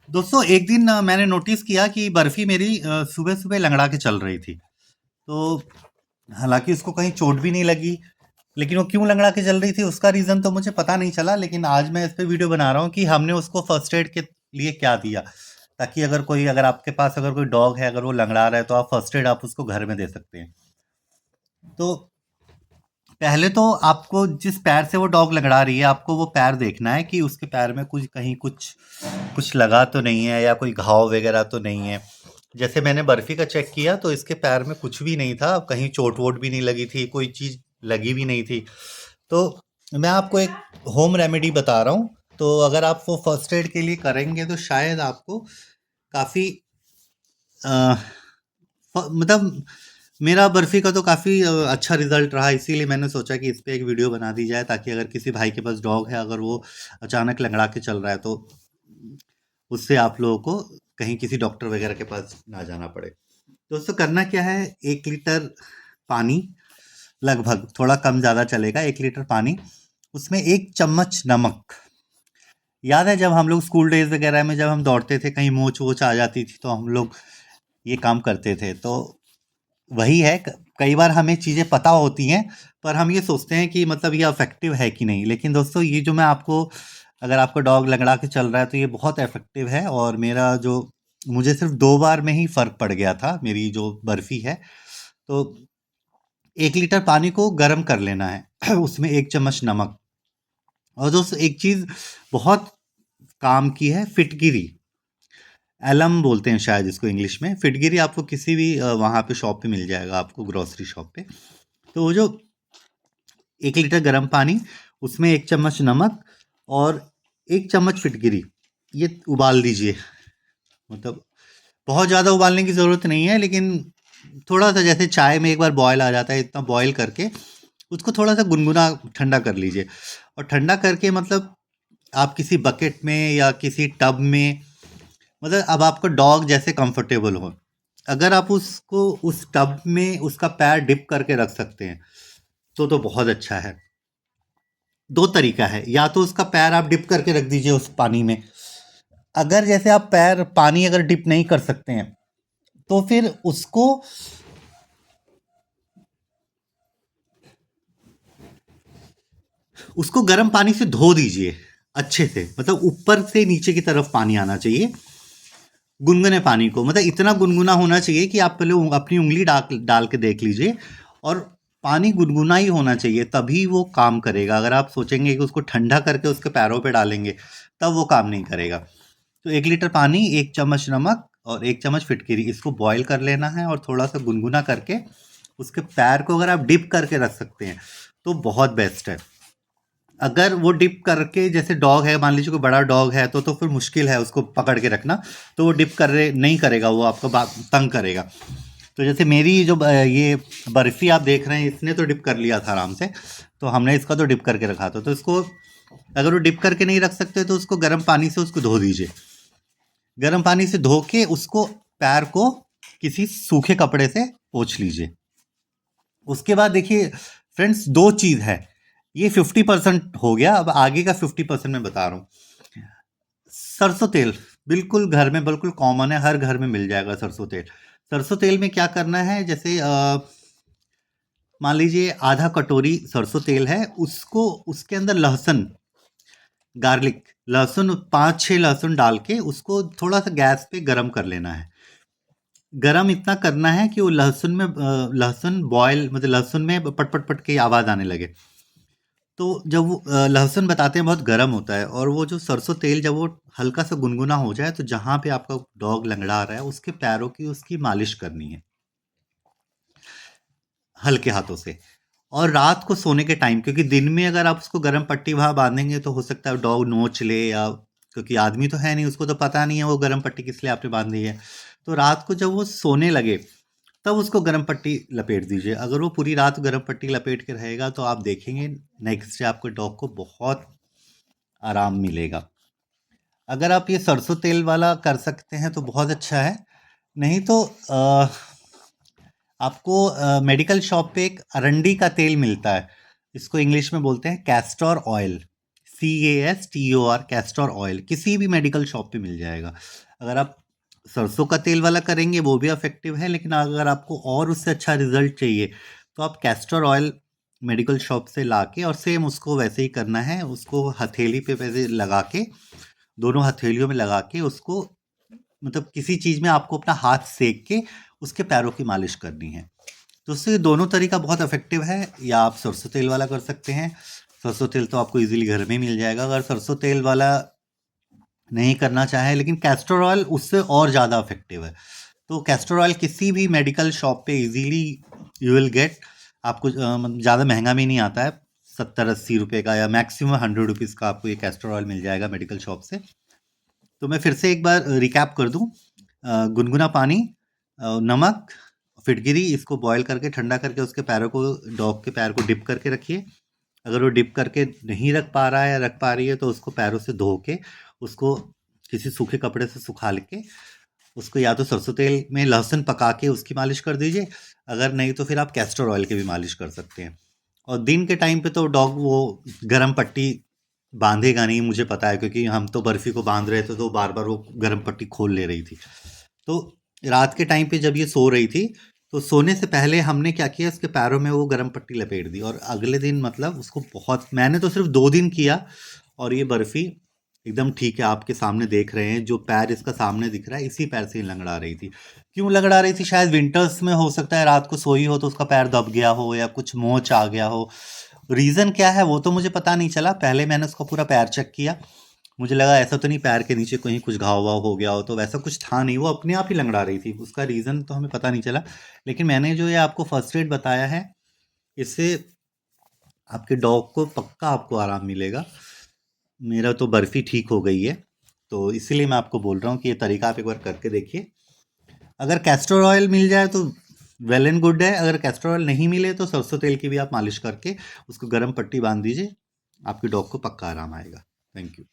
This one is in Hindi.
दोस्तों एक दिन मैंने नोटिस किया कि बर्फी मेरी सुबह सुबह लंगड़ा के चल रही थी। तो हालांकि उसको कहीं चोट भी नहीं लगी, लेकिन वो क्यों लंगड़ा के चल रही थी उसका रीज़न तो मुझे पता नहीं चला। लेकिन आज मैं इस पे वीडियो बना रहा हूँ कि हमने उसको फर्स्ट एड के लिए क्या दिया, ताकि अगर आपके पास अगर कोई डॉग है, अगर वो लंगड़ा रहा है, तो आप फर्स्ट एड आप उसको घर में दे सकते हैं। तो पहले तो आपको जिस पैर से वो डॉग लंगड़ा रही है, आपको वो पैर देखना है कि उसके पैर में कुछ कुछ लगा तो नहीं है, या कोई घाव वगैरह तो नहीं है। जैसे मैंने बर्फी का चेक किया तो इसके पैर में कुछ भी नहीं था, कहीं चोट वोट भी नहीं लगी थी, कोई चीज़ लगी भी नहीं थी। तो मैं आपको एक होम रेमेडी बता रहा हूँ। तो अगर आप वो फर्स्ट एड के लिए करेंगे तो शायद आपको काफ़ी मतलब मेरा बर्फी का तो काफ़ी अच्छा रिजल्ट रहा, इसीलिए मैंने सोचा कि इस पे एक वीडियो बना दी जाए, ताकि अगर किसी भाई के पास डॉग है, अगर वो अचानक लंगड़ा के चल रहा है, तो उससे आप लोगों को कहीं किसी डॉक्टर वगैरह के पास ना जाना पड़े। दोस्तों करना क्या है, 1 लीटर पानी, लगभग थोड़ा कम ज़्यादा चलेगा, 1 लीटर पानी, उसमें 1 चम्मच नमक। याद है जब हम लोग स्कूल डेज वगैरह में जब हम दौड़ते थे, कहीं मोच वोच आ जाती थी, तो हम लोग ये काम करते थे। तो वही है, कई बार हमें चीज़ें पता होती हैं, पर हम ये सोचते हैं कि मतलब ये इफेक्टिव है कि नहीं। लेकिन दोस्तों ये जो मैं आपको, अगर आपका डॉग लंगड़ा के चल रहा है, तो ये बहुत इफेक्टिव है। और मेरा जो, मुझे सिर्फ 2 बार में ही फ़र्क पड़ गया था मेरी जो बर्फ़ी है। तो 1 लीटर पानी को गर्म कर लेना है उसमें 1 चम्मच नमक। और दोस्तों एक चीज़ बहुत काम की है, फिटकिरी, एलम बोलते हैं शायद इसको इंग्लिश में। फिटकिरी आपको किसी भी वहाँ पे शॉप पे मिल जाएगा, आपको ग्रोसरी शॉप पे। तो वो जो 1 लीटर गर्म पानी, उसमें 1 चम्मच नमक और 1 चम्मच फिटकिरी, ये उबाल दीजिए। मतलब बहुत ज़्यादा उबालने की ज़रूरत नहीं है, लेकिन थोड़ा सा, जैसे चाय में एक बार बॉयल आ जाता है, इतना बॉयल करके उसको थोड़ा सा गुनगुना ठंडा कर लीजिए। और ठंडा करके मतलब आप किसी बकेट में या किसी टब में, मतलब अब आपका डॉग जैसे कंफर्टेबल हो, अगर आप उसको उस टब में उसका पैर डिप करके रख सकते हैं, तो बहुत अच्छा है। दो तरीका है, या तो उसका पैर आप डिप करके रख दीजिए उस पानी में। अगर जैसे आप पैर पानी अगर डिप नहीं कर सकते हैं, तो फिर उसको गर्म पानी से धो दीजिए अच्छे से। मतलब ऊपर से नीचे की तरफ पानी आना चाहिए, गुनगुने पानी को, मतलब इतना गुनगुना होना चाहिए कि आप पहले अपनी उंगली डाल डाल के देख लीजिए। और पानी गुनगुना ही होना चाहिए, तभी वो काम करेगा। अगर आप सोचेंगे कि उसको ठंडा करके उसके पैरों पे डालेंगे, तब वो काम नहीं करेगा। तो 1 लीटर पानी, 1 चम्मच नमक और 1 चम्मच फिटकिरी, इसको बॉईल कर लेना है और थोड़ा सा गुनगुना करके उसके पैर को अगर आप डिप करके रख सकते हैं, तो बहुत बेस्ट है। अगर वो डिप करके, जैसे डॉग है, मान लीजिए कोई बड़ा डॉग है, तो फिर मुश्किल है उसको पकड़ के रखना। तो वो डिप कर रहे नहीं करेगा, वो आपको तंग करेगा। तो जैसे मेरी जो ये बर्फ़ी आप देख रहे हैं, इसने तो डिप कर लिया था आराम से। तो हमने इसका तो डिप करके रखा था। तो इसको, अगर वो डिप करके नहीं रख सकते, तो उसको गर्म पानी से उसको धो दीजिए। गर्म पानी से धो के उसको, पैर को किसी सूखे कपड़े से पोंछ लीजिए। उसके बाद देखिए फ्रेंड्स, दो चीज़ है, ये 50% हो गया, अब आगे का 50% मैं बता रहा हूँ। सरसों तेल, बिल्कुल घर में बिल्कुल कॉमन है, हर घर में मिल जाएगा सरसों तेल। सरसों तेल में क्या करना है, जैसे मान लीजिए आधा कटोरी सरसों तेल है, उसको, उसके अंदर लहसुन, गार्लिक, लहसुन 5-6 लहसुन डाल के उसको थोड़ा सा गैस पे गरम कर लेना है। गरम इतना करना है कि वो लहसुन में लहसुन बॉयल, मतलब लहसुन में पट पट पट की आवाज़ आने लगे। तो जब वो लहसुन बताते हैं बहुत गर्म होता है, और वो जो सरसों तेल जब वो हल्का सा गुनगुना हो जाए, तो जहाँ पे आपका डॉग लंगड़ा रहा है उसके पैरों की उसकी मालिश करनी है हल्के हाथों से। और रात को सोने के टाइम, क्योंकि दिन में अगर आप उसको गर्म पट्टी वहाँ बांधेंगे, तो हो सकता है डॉग नोच ले, या क्योंकि आदमी तो है नहीं, उसको तो पता नहीं है वो गर्म पट्टी किस लिए आपने बांधी है। तो रात को जब वो सोने लगे, तब उसको गर्म पट्टी लपेट दीजिए। अगर वो पूरी रात गर्म पट्टी लपेट के रहेगा, तो आप देखेंगे नेक्स्ट डे आपके डॉग को बहुत आराम मिलेगा। अगर आप ये सरसों तेल वाला कर सकते हैं तो बहुत अच्छा है। नहीं तो आपको मेडिकल शॉप पे एक अरंडी का तेल मिलता है, इसको इंग्लिश में बोलते हैं castor oil, CASTOR, castor oil किसी भी मेडिकल शॉप पे मिल जाएगा। अगर आप सरसों का तेल वाला करेंगे वो भी इफेक्टिव है, लेकिन अगर आपको और उससे अच्छा रिजल्ट चाहिए तो आप कैस्टर ऑयल मेडिकल शॉप से लाके और सेम उसको वैसे ही करना है। उसको हथेली पे वैसे लगा के, दोनों हथेलियों में लगा के उसको, मतलब किसी चीज़ में आपको अपना हाथ सेक के उसके पैरों की मालिश करनी है। तो उससे दोनों तरीका बहुत इफेक्टिव है। या आप सरसों तेल वाला कर सकते हैं। सरसों तेल तो आपको इजीली घर में मिल जाएगा। अगर सरसों तेल वाला नहीं करना चाहे, लेकिन कैस्टर ऑयल उससे और ज़्यादा इफेक्टिव है। तो कैस्टर ऑयल किसी भी मेडिकल शॉप पे इजीली यू विल गेट। आपको मतलब ज़्यादा महंगा भी नहीं आता है, 70-80 रुपये का या मैक्सिमम 100 रुपीज़ का आपको ये कैस्टर ऑयल मिल जाएगा मेडिकल शॉप से। तो मैं फिर से एक बार रिकैप कर दूं। गुनगुना पानी, नमक, फिटकिरी, इसको बॉयल करके ठंडा करके उसके पैरों को, डॉग के पैर को डिप करके रखिए। अगर वो डिप करके नहीं रख पा रहा है या रख पा रही है तो उसको पैरों से धो के उसको किसी सूखे कपड़े से सुखा लेके उसको या तो सरसों तेल में लहसुन पका के उसकी मालिश कर दीजिए। अगर नहीं तो फिर आप कैस्टर ऑयल की भी मालिश कर सकते हैं। और दिन के टाइम पे तो डॉग वो गरम पट्टी बांधेगा नहीं, मुझे पता है, क्योंकि हम तो बर्फी को बांध रहे थे तो बार बार वो गरम पट्टी खोल ले रही थी। तो रात के टाइम पे जब ये सो रही थी तो सोने से पहले हमने क्या किया, उसके पैरों में वो गरम पट्टी लपेट दी। और अगले दिन मतलब उसको बहुत, मैंने तो सिर्फ 2 दिन किया और ये बर्फी एकदम ठीक है। आपके सामने देख रहे हैं, जो पैर इसका सामने दिख रहा है इसी पैर से ही लंगड़ा रही थी। क्यों लंगड़ा रही थी? शायद विंटर्स में हो सकता है रात को सोई हो तो उसका पैर दब गया हो या कुछ मोच आ गया हो। रीज़न क्या है वो तो मुझे पता नहीं चला। पहले मैंने उसका पूरा पैर चेक किया, मुझे लगा ऐसा तो नहीं पैर के नीचे कहीं कुछ घाव वाव हो गया हो, तो वैसा कुछ था नहीं। वो अपने आप ही लंगड़ा रही थी, उसका रीज़न तो हमें पता नहीं चला। लेकिन मैंने जो ये आपको फर्स्ट एड बताया है, इससे आपके डॉग को पक्का आपको आराम मिलेगा। मेरा तो बर्फी ठीक हो गई है, तो इसीलिए मैं आपको बोल रहा हूँ कि ये तरीका आप एक बार करके देखिए। अगर कैस्टर ऑयल मिल जाए तो वेल एंड गुड है। अगर कैस्टर ऑयल नहीं मिले तो सरसों तेल की भी आप मालिश करके उसको गर्म पट्टी बांध दीजिए, आपके डॉग को पक्का आराम आएगा। Thank you.